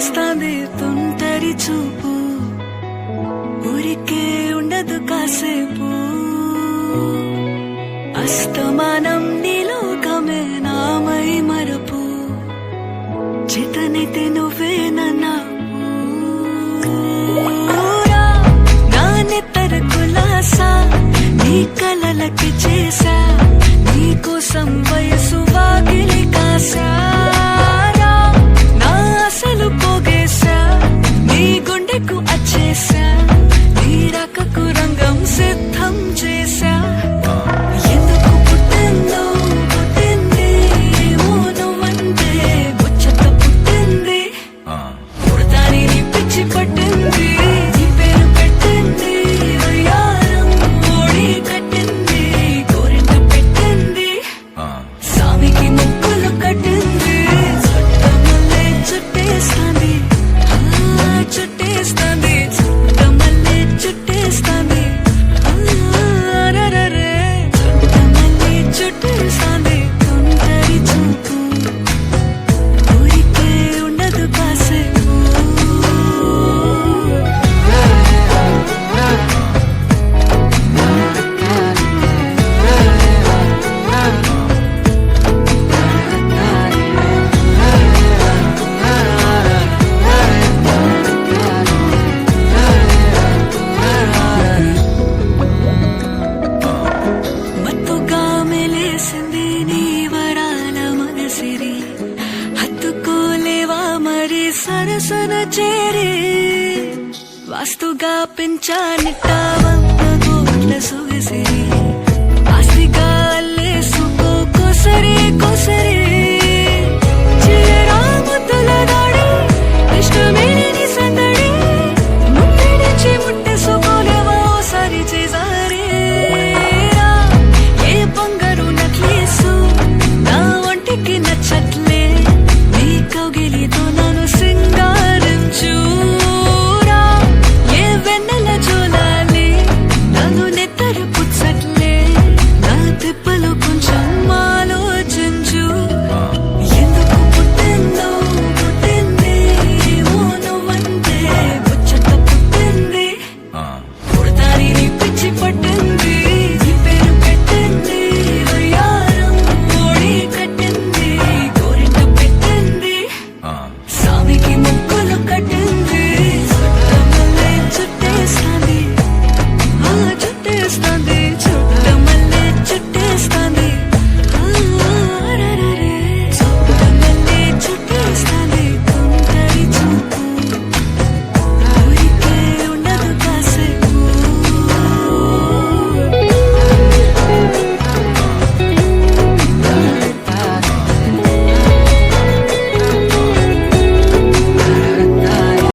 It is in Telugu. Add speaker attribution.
Speaker 1: చుట్టేస్తాంది తుంటరి చూపు, ఊరికే ఉండదు కాసేపు. అస్తమానం నీలోకమే నామై మరపు, చేతనైతే నువ్వే నాకు. నా నెత్తర కులాసా నీ కలలకి చేసా, నీ కోసం వయసు వాకిలి కాసా. నా అసలు పోగేశా, నీ గుండెకు అచ్చేసా, నీ రాకకు రంగం సిద్ధం చేశా. ఎందుకు పుట్టిందో పుట్టింది, ఏమో నువ్వంటే ముచ్చట పుట్టింది. పుడతాని నీ పిచ్చి పట్టింది, నీ పేరు పెట్టింది వయ్యారం ఓడి కట్టింది, గోరింట పెట్టింది, సామికి ముక్కులు కట్టింది. చుట్టమల్లే చుట్టేస్తాంది, చుట్టేస్తాంది, చుట్టమల్లే చుట్టేస్తాంది, రరరే. చుట్టమల్లే చుట్టేస్తాంది తుంటరి చూపు, ఊరికే ఉండదు కాసేపు. మత్తుగా మెలేసింది నీ వరాల మనసిరి, హత్తుకోలేవా మరి సరసన చేరి. వాస్తుగా పెంచానిట్ట 100 కోట్ల సొగసిరి,